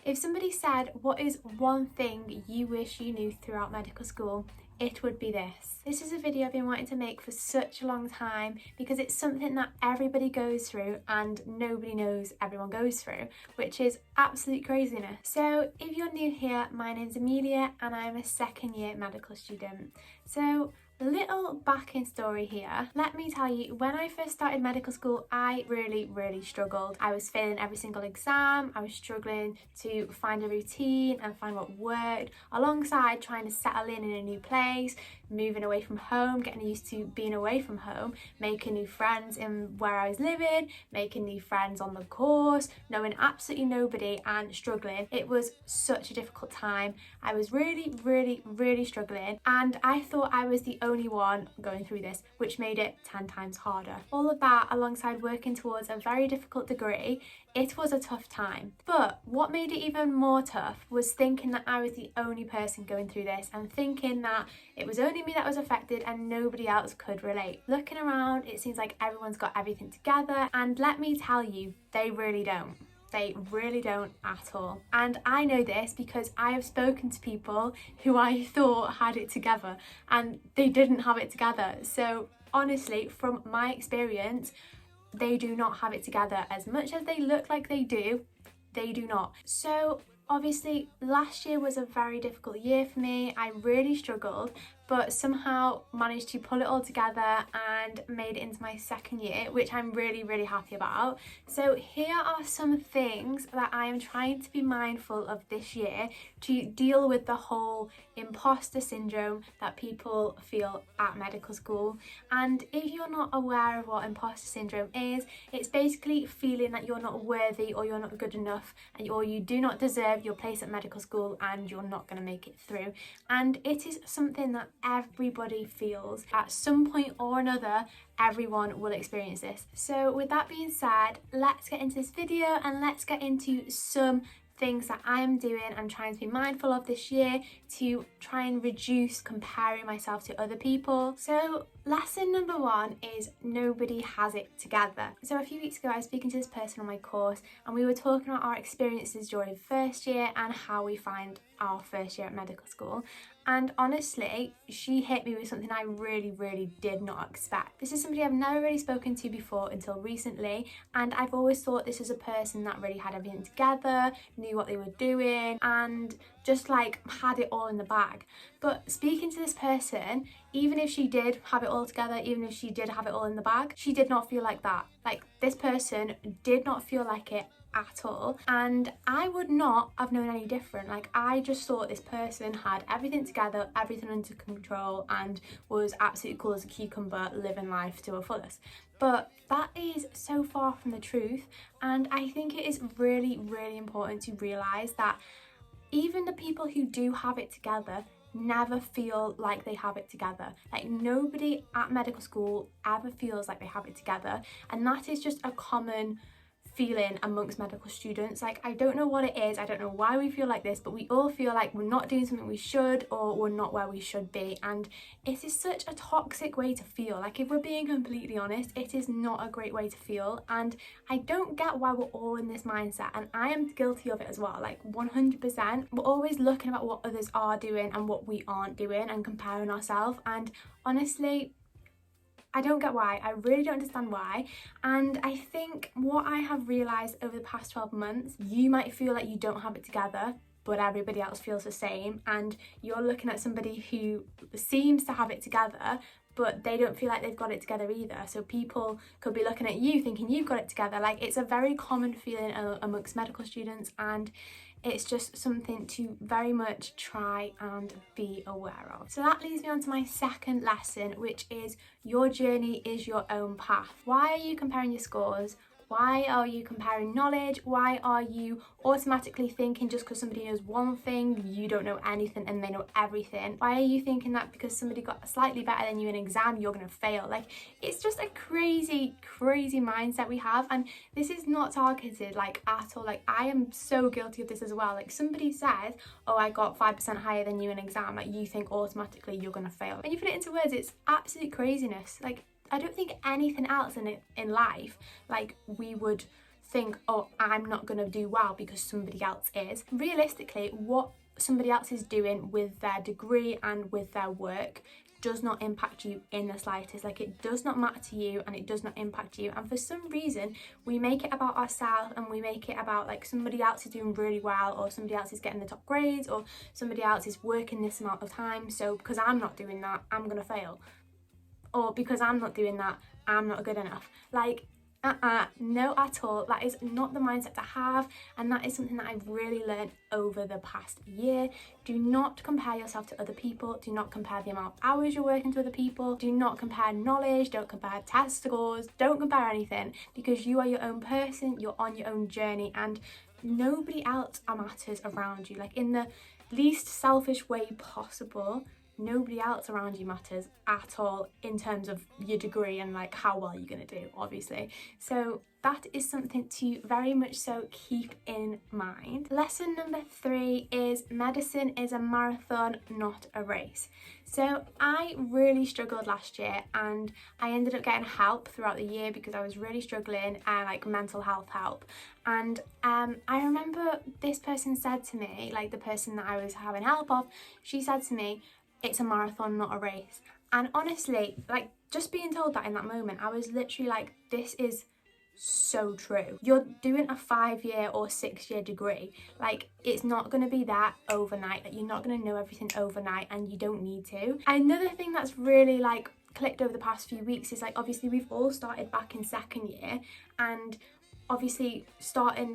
If somebody said, what is one thing you wish you knew throughout medical school, it would be this. This is a video I've been wanting to make for such a long time because it's something that everybody goes through and nobody knows everyone goes through, which is absolute craziness. So if you're new here, my name's Amelia and I'm a second year medical student. So little backing story here. Let me tell you, when I first started medical school, I really struggled. I was failing every single exam. I was struggling to find a routine and find what worked, alongside trying to settle in a new place, moving away from home, getting used to being away from home, making new friends in where I was living, making new friends on the course, knowing absolutely nobody and struggling. It was such a difficult time. I was really struggling, and I thought I was the only one going through this, which made it 10 times harder. All of that alongside working towards a very difficult degree, it was a tough time. But what made it even more tough was thinking that I was the only person going through this and thinking that it was only me that was affected and nobody else could relate. Looking around, it seems like everyone's got everything together, and let me tell you, they really don't. They really don't at all. And I know this because I have spoken to people who I thought had it together and they didn't have it together. So honestly, from my experience, they do not have it together. As much as they look like they do not. So obviously last year was a very difficult year for me. I really struggled, but somehow managed to pull it all together and made it into my second year, which I'm really happy about. So here are some things that I am trying to be mindful of this year to deal with the whole imposter syndrome that people feel at medical school. And if you're not aware of what imposter syndrome is, it's basically feeling that you're not worthy or you're not good enough or you do not deserve your place at medical school and you're not going to make it through. And it is something that everybody feels at some point or another. Everyone will experience this. So with that being said, let's get into this video and let's get into some things that I am doing and trying to be mindful of this year to try and reduce comparing myself to other people. So lesson number one is nobody has it together. So a few weeks ago I was speaking to this person on my course and we were talking about our experiences during first year and how we find our first year at medical school. And honestly, she hit me with something I really did not expect. This is somebody I've never really spoken to before until recently, and I've always thought this was a person that really had everything together, knew what they were doing, and just like had it all in the bag. But speaking to this person, even if she did have it all together, even if she did have it all in the bag, she did not feel like that. Like, this person did not feel like it at all, and I would not have known any different. Like, I just thought this person had everything together, everything under control, and was absolutely cool as a cucumber, living life to a fullest. But that is so far from the truth, and I think it is really important to realise that even the people who do have it together never feel like they have it together. Like, nobody at medical school ever feels like they have it together, and that is just a common feeling amongst medical students. Like, I don't know what it is, I don't know why we feel like this, but we all feel like we're not doing something we should, or we're not where we should be, and it is such a toxic way to feel. Like, if we're being completely honest, it is not a great way to feel, and I don't get why we're all in this mindset, and I am guilty of it as well. Like, 100%. We're always looking at what others are doing and what we aren't doing and comparing ourselves, and honestly, I don't get why. I really don't understand why. And I think what I have realised over the past 12 months, you might feel like you don't have it together, but everybody else feels the same, and you're looking at somebody who seems to have it together, but they don't feel like they've got it together either. So people could be looking at you thinking you've got it together. Like, it's a very common feeling amongst medical students, and it's just something to very much try and be aware of. So that leads me on to my second lesson, which is your journey is your own path. Why are you comparing your scores? Why are you comparing knowledge? Why are you automatically thinking just because somebody knows one thing, you don't know anything and they know everything? Why are you thinking that because somebody got slightly better than you in an exam, you're going to fail? Like, it's just a crazy mindset we have, and this is not targeted like at all. Like, I am so guilty of this as well. Like, somebody says, oh, I got 5% higher than you in an exam, like, you think automatically you're going to fail. When you put it into words, it's absolute craziness. Like, I don't think anything else in life, like, we would think, oh, I'm not going to do well because somebody else is. Realistically, what somebody else is doing with their degree and with their work does not impact you in the slightest. Like, it does not matter to you and it does not impact you. And for some reason, we make it about ourselves and we make it about like somebody else is doing really well, or somebody else is getting the top grades, or somebody else is working this amount of time, so because I'm not doing that, I'm gonna fail. Or because I'm not doing that, I'm not good enough. Like, no at all. That is not the mindset to have, and that is something that I've really learned over the past year. Do not compare yourself to other people. Do not compare the amount of hours you're working to other people. Do not compare knowledge. Don't compare test scores. Don't compare anything, because you are your own person. You're on your own journey, and nobody else matters around you. Like, in the least selfish way possible, nobody else around you matters at all in terms of your degree and like how well you're going to do, obviously. So that is something to very much so keep in mind. Lesson number 3 is medicine is a marathon, not a race. So I really struggled last year, and I ended up getting help throughout the year because I was really struggling, like mental health help. And I remember this person said to me, like the person that I was having help of, she said to me, it's a marathon, not a race. And honestly, like, just being told that in that moment, I was literally like, this is so true. You're doing a 5-year or 6-year degree. Like, it's not going to be that overnight. Like, you're not going to know everything overnight, and you don't need to. Another thing that's really like clicked over the past few weeks is like, obviously we've all started back in 2nd year, and obviously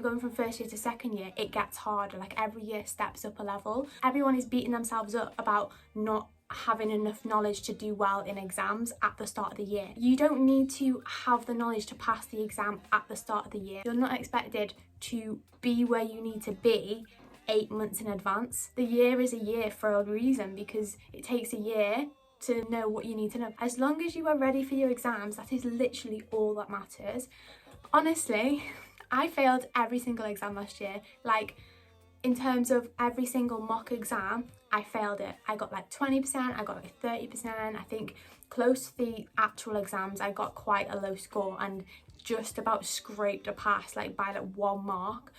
going from 1st year to 2nd year, it gets harder. Like, every year steps up a level. Everyone is beating themselves up about not having enough knowledge to do well in exams at the start of the year. You don't need to have the knowledge to pass the exam at the start of the year. You're not expected to be where you need to be 8 months in advance. The year is a year for a reason, because it takes a year to know what you need to know. As long as you are ready for your exams, that is literally all that matters. Honestly, I failed every single exam last year. Like, in terms of every single mock exam, I failed it. I got like 20%, I got like 30%. I think close to the actual exams, I got quite a low score and just about scraped a pass, like by like 1 mark.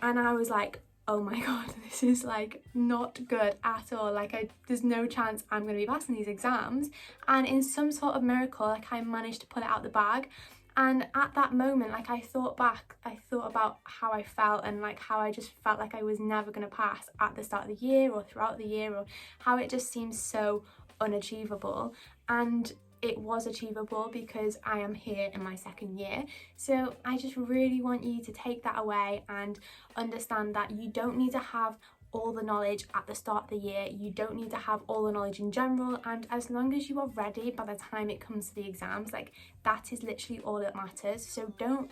And I was like, oh my god, this is like not good at all. Like, there's no chance I'm going to be passing these exams. And in some sort of miracle, like, I managed to pull it out the bag. And at that moment, like, I thought about how I felt, and like how I just felt like I was never going to pass at the start of the year or throughout the year, or how it just seems so unachievable. And it was achievable because I am here in my 2nd year. So I just really want you to take that away and understand that you don't need to have all the knowledge at the start of the year. You don't need to have all the knowledge in general, and as long as you are ready by the time it comes to the exams, like, that is literally all that matters. So don't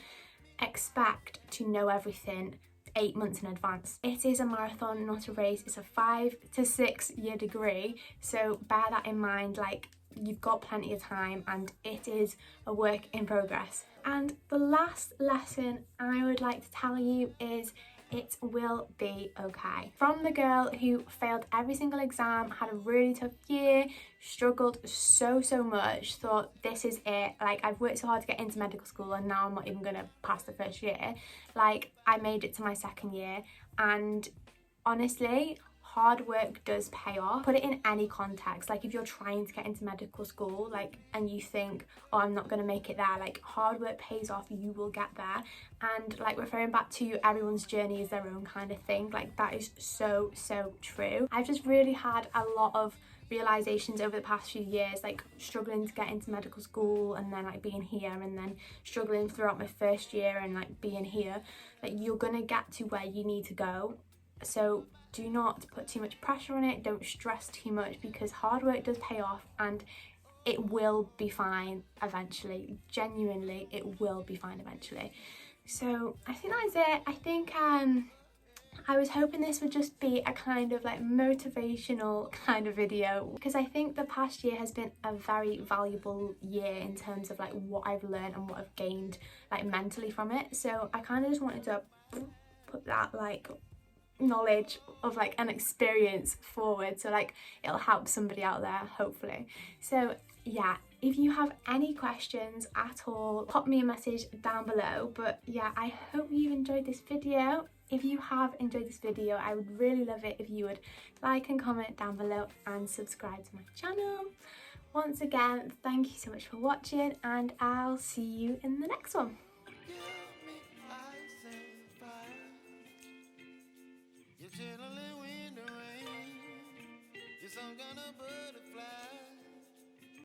expect to know everything 8 months in advance. It is a marathon, not a race. It's a 5 to 6 year degree, so bear that in mind. Like, you've got plenty of time, and it is a work in progress. And the last lesson I would like to tell you is, it will be okay. From the girl who failed every single exam, had a really tough year, struggled so much, thought this is it, like, I've worked so hard to get into medical school and now I'm not even gonna pass the 1st year. Like, I made it to my 2nd year, and honestly, hard work does pay off. Put it in any context. Like, if you're trying to get into medical school, like, and you think, oh, I'm not going to make it there, like, hard work pays off. You will get there. And like, referring back to everyone's journey is their own kind of thing, like, that is so true. I've just really had a lot of realizations over the past few years, like struggling to get into medical school, and then like being here, and then struggling throughout my 1st year and like being here. Like, you're gonna get to where you need to go, so do not put too much pressure on it. Don't stress too much, because hard work does pay off, and it will be fine eventually. Genuinely, it will be fine eventually. So I think that's it. I think I was hoping this would just be a kind of like motivational kind of video, because I think the past year has been a very valuable year in terms of like what I've learned and what I've gained like mentally from it. So I kind of just wanted to put that like knowledge of like an experience forward, so like it'll help somebody out there, hopefully. So yeah, If you have any questions at all, pop me a message down below. But yeah, I hope you enjoyed this video. If you have enjoyed this video, I would really love it if you would like and comment down below and subscribe to my channel. Once again, thank you so much for watching, and I'll see you in the next one. You're some kind of butterfly.